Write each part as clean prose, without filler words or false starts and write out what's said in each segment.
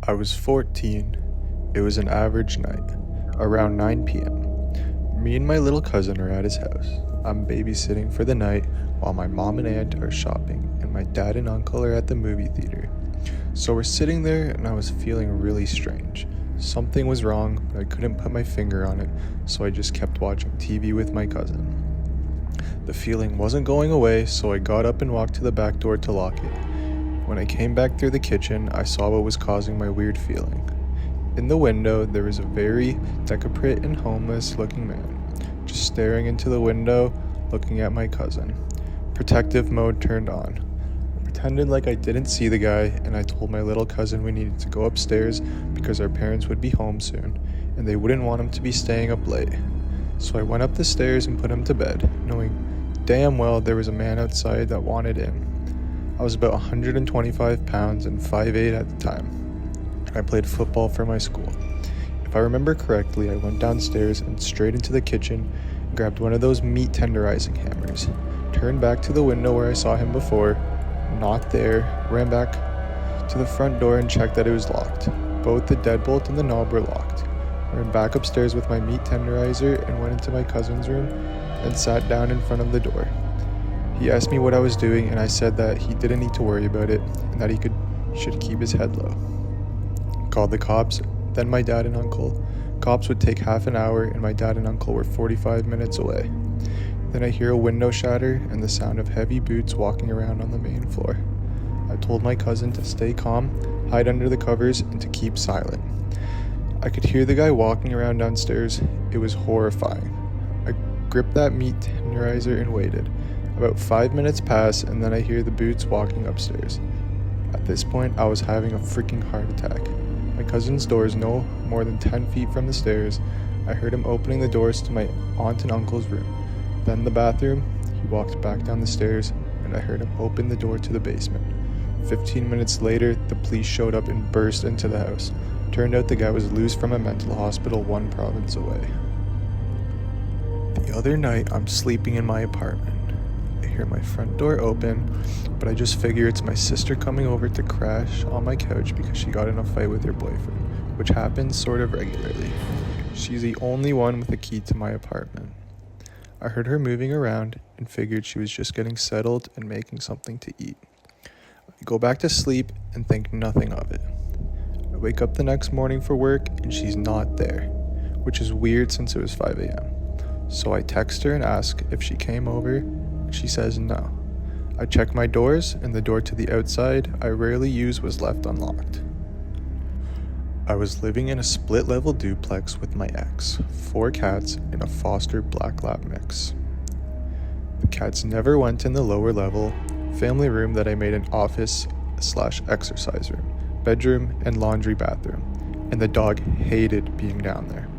I was 14. It was an average night, around 9 p.m. Me and my little cousin are at his house. I'm babysitting for the night while my mom and aunt are shopping and my dad and uncle are at the movie theater. So we're sitting there and I was feeling really strange. Something was wrong, but I couldn't put my finger on it, so I just kept watching TV with my cousin. The feeling wasn't going away, so I got up and walked to the back door to lock it. When I came back through the kitchen, I saw what was causing my weird feeling. In the window, there was a very decrepit and homeless looking man, just staring into the window, looking at my cousin. Protective mode turned on. I pretended like I didn't see the guy, and I told my little cousin we needed to go upstairs because our parents would be home soon, and they wouldn't want him to be staying up late. So I went up the stairs and put him to bed, knowing damn well there was a man outside that wanted in. I was about 125 pounds and 5'8" at the time. I played football for my school. If I remember correctly, I went downstairs and straight into the kitchen and grabbed one of those meat tenderizing hammers, turned back to the window where I saw him before, not there, ran back to the front door and checked that it was locked. Both the deadbolt and the knob were locked. I ran back upstairs with my meat tenderizer and went into my cousin's room and sat down in front of the door. He asked me what I was doing, and I said that he didn't need to worry about it and that he should keep his head low. Called the cops, then my dad and uncle. Cops would take half an hour, and my dad and uncle were 45 minutes away. Then I hear a window shatter and the sound of heavy boots walking around on the main floor. I told my cousin to stay calm, hide under the covers, and to keep silent. I could hear the guy walking around downstairs. It was horrifying. I gripped that meat tenderizer and waited. About 5 minutes pass, and then I hear the boots walking upstairs. At this point, I was having a freaking heart attack. My cousin's door is no more than 10 feet from the stairs. I heard him opening the doors to my aunt and uncle's room, then the bathroom. He walked back down the stairs, and I heard him open the door to the basement. 15 minutes later, the police showed up and burst into the house. Turned out the guy was loose from a mental hospital 1 province away. The other night, I'm sleeping in my apartment. I hear my front door open, but I just figure it's my sister coming over to crash on my couch because she got in a fight with her boyfriend, which happens sort of regularly. She's the only one with a key to my apartment. I heard her moving around and figured she was just getting settled and making something to eat. I go back to sleep and think nothing of it. I wake up the next morning for work and she's not there, which is weird since it was 5 a.m. So I text her and ask if she came over. She says no. I check my doors, and the door to the outside I rarely use was left unlocked. I was living in a split-level duplex with my ex, 4 cats, and a foster black lab mix. The cats never went in the lower level family room that I made an office/exercise room, bedroom, and laundry bathroom, and the dog hated being down there.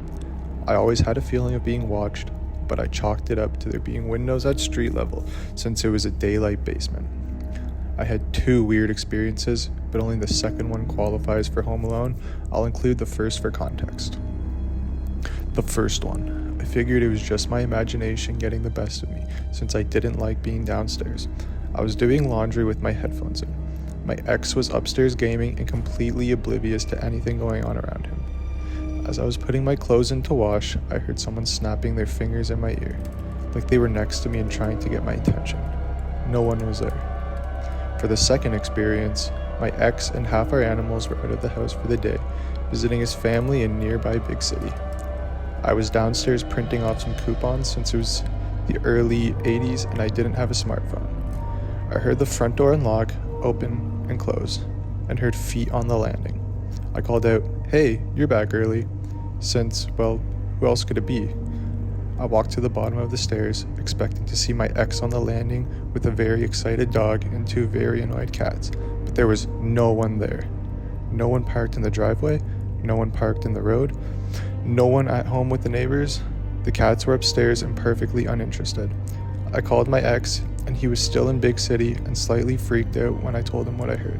I always had a feeling of being watched, but I chalked it up to there being windows at street level since it was a daylight basement. I had 2 weird experiences, but only the second one qualifies for Home Alone. I'll include the first for context. The first one, I figured it was just my imagination getting the best of me since I didn't like being downstairs. I was doing laundry with my headphones in. My ex was upstairs gaming and completely oblivious to anything going on around him. As I was putting my clothes in to wash, I heard someone snapping their fingers in my ear, like they were next to me and trying to get my attention. No one was there. For the second experience, my ex and half our animals were out of the house for the day, visiting his family in nearby big city. I was downstairs printing off some coupons since it was the early 80s and I didn't have a smartphone. I heard the front door unlock, open, and close, and heard feet on the landing. I called out, "Hey, you're back early," since, well, who else could it be? I walked to the bottom of the stairs, expecting to see my ex on the landing with a very excited dog and 2 very annoyed cats, but there was no one there. No one parked in the driveway, no one parked in the road, no one at home with the neighbors. The cats were upstairs and perfectly uninterested. I called my ex, and he was still in big city and slightly freaked out when I told him what I heard.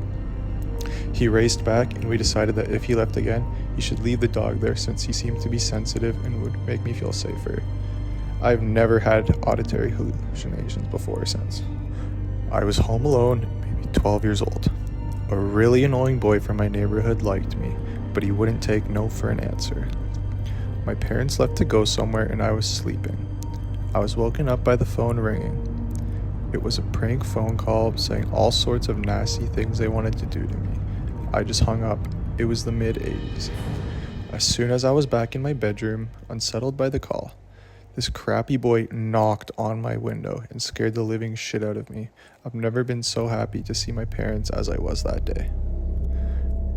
He raced back, and we decided that if he left again, he should leave the dog there since he seemed to be sensitive and would make me feel safer. I've never had auditory hallucinations before or since. I was home alone, maybe 12 years old. A really annoying boy from my neighborhood liked me, but he wouldn't take no for an answer. My parents left to go somewhere and I was sleeping. I was woken up by the phone ringing. It was a prank phone call saying all sorts of nasty things they wanted to do to me. I just hung up. It was the mid-80s. As soon as I was back in my bedroom, unsettled by the call, this crappy boy knocked on my window and scared the living shit out of me. I've never been so happy to see my parents as I was that day.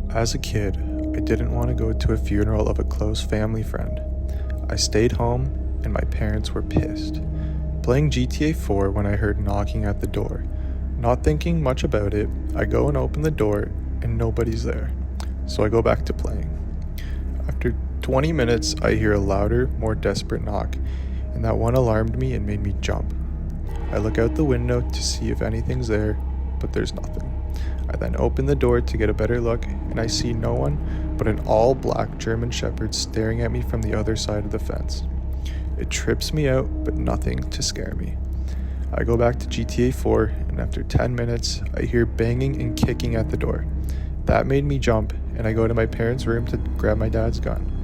As a kid, I didn't want to go to a funeral of a close family friend. I stayed home and my parents were pissed. Playing GTA 4 when I heard knocking at the door. Not thinking much about it, I go and open the door and nobody's there. So I go back to playing. After 20 minutes, I hear a louder, more desperate knock, and that one alarmed me and made me jump. I look out the window to see if anything's there, but there's nothing. I then open the door to get a better look, and I see no one but an all-black German Shepherd staring at me from the other side of the fence. It trips me out, but nothing to scare me. I go back to GTA 4, and after 10 minutes, I hear banging and kicking at the door. That made me jump, and I go to my parents' room to grab my dad's gun.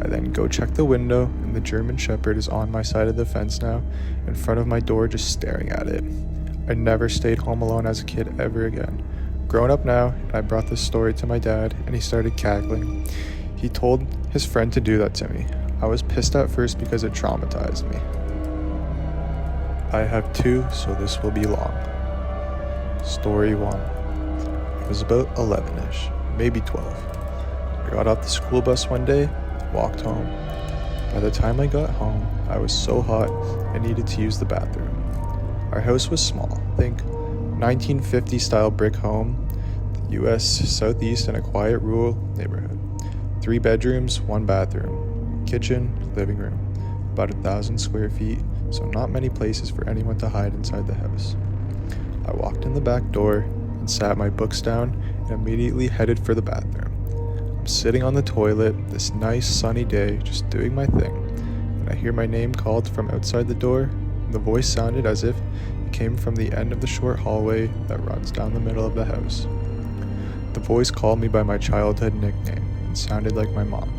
I then go check the window, and the German Shepherd is on my side of the fence now, in front of my door just staring at it. I never stayed home alone as a kid ever again. Grown up now, and I brought this story to my dad, and he started cackling. He told his friend to do that to me. I was pissed at first because it traumatized me. I have two, so this will be long. Story 1. I was about 11ish, maybe 12. I got off the school bus one day, walked home. By the time I got home, I was so hot I needed to use the bathroom. Our house was small, think 1950 style brick home, the US Southeast in a quiet rural neighborhood. 3 bedrooms, 1 bathroom, kitchen, living room, about 1,000 square feet, so not many places for anyone to hide inside the house. I walked in the back door and sat my books down and immediately headed for the bathroom. I'm sitting on the toilet this nice sunny day just doing my thing, and I hear my name called from outside the door, and the voice sounded as if it came from the end of the short hallway that runs down the middle of the house. The voice called me by my childhood nickname and sounded like my mom,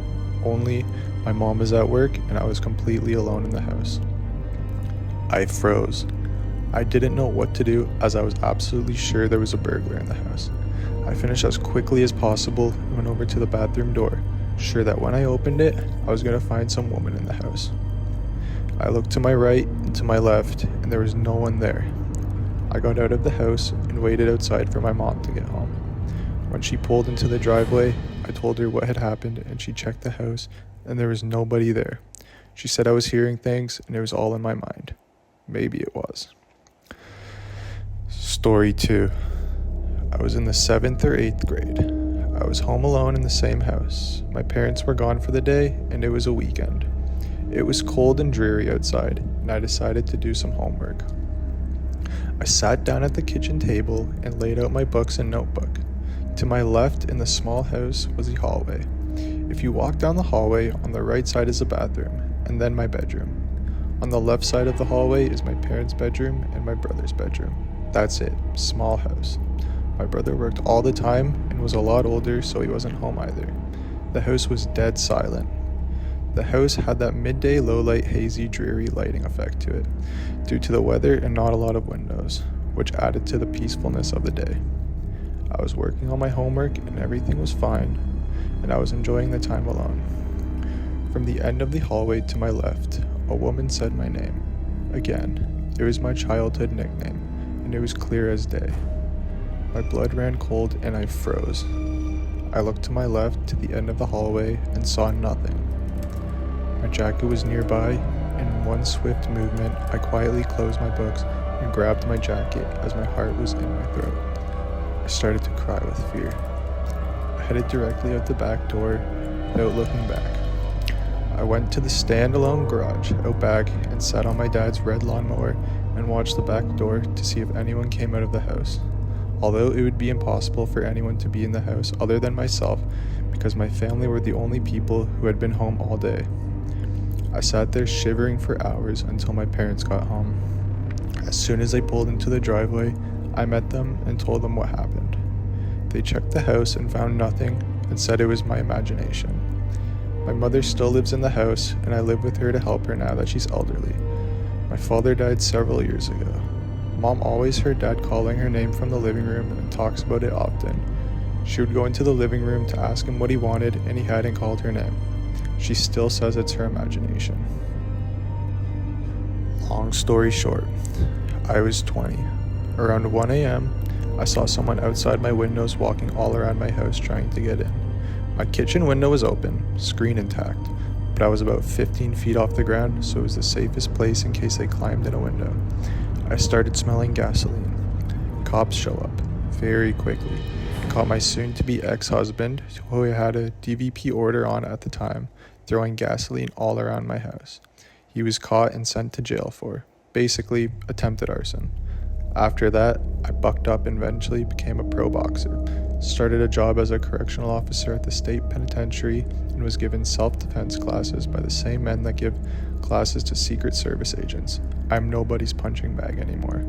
only my mom was at work and I was completely alone in the house. I froze. I didn't know what to do as I was absolutely sure there was a burglar in the house. I finished as quickly as possible and went over to the bathroom door, sure that when I opened it, I was going to find some woman in the house. I looked to my right and to my left, and there was no one there. I got out of the house and waited outside for my mom to get home. When she pulled into the driveway, I told her what had happened, and she checked the house, and there was nobody there. She said I was hearing things, and it was all in my mind. Maybe it was. Story 2. I was in the 7th or 8th grade. I was home alone in the same house. My parents were gone for the day, and it was a weekend. It was cold and dreary outside, and I decided to do some homework. I sat down at the kitchen table and laid out my books and notebook. To my left in the small house was the hallway. If you walk down the hallway, on the right side is the bathroom, and then my bedroom. On the left side of the hallway is my parents' bedroom and my brother's bedroom. That's it, small house. My brother worked all the time and was a lot older, so he wasn't home either. The house was dead silent. The house had that midday low-light, hazy, dreary lighting effect to it, due to the weather and not a lot of windows, which added to the peacefulness of the day. I was working on my homework and everything was fine, and I was enjoying the time alone. From the end of the hallway to my left, a woman said my name. Again, it was my childhood nickname, and it was clear as day. My blood ran cold and I froze. I looked to my left to the end of the hallway and saw nothing. My jacket was nearby, and in one swift movement, I quietly closed my books and grabbed my jacket as my heart was in my throat. I started to cry with fear. I headed directly out the back door without looking back. I went to the standalone garage out back and sat on my dad's red lawnmower and watched the back door to see if anyone came out of the house. Although it would be impossible for anyone to be in the house other than myself because my family were the only people who had been home all day. I sat there shivering for hours until my parents got home. As soon as they pulled into the driveway, I met them and told them what happened. They checked the house and found nothing and said it was my imagination. My mother still lives in the house, and I live with her to help her now that she's elderly. My father died several years ago. Mom always heard Dad calling her name from the living room and talks about it often. She would go into the living room to ask him what he wanted, and he hadn't called her name. She still says it's her imagination. Long story short, I was 20. Around 1 a.m., I saw someone outside my windows walking all around my house trying to get in. My kitchen window was open, screen intact, but I was about 15 feet off the ground, so it was the safest place in case they climbed in a window. I started smelling gasoline. Cops show up, very quickly, and caught my soon-to-be ex-husband, who I had a DVP order on at the time, throwing gasoline all around my house. He was caught and sent to jail for, basically, attempted arson. After that, I bucked up and eventually became a pro boxer, started a job as a correctional officer at the state penitentiary, and was given self-defense classes by the same men that give classes to Secret Service agents. I'm nobody's punching bag anymore.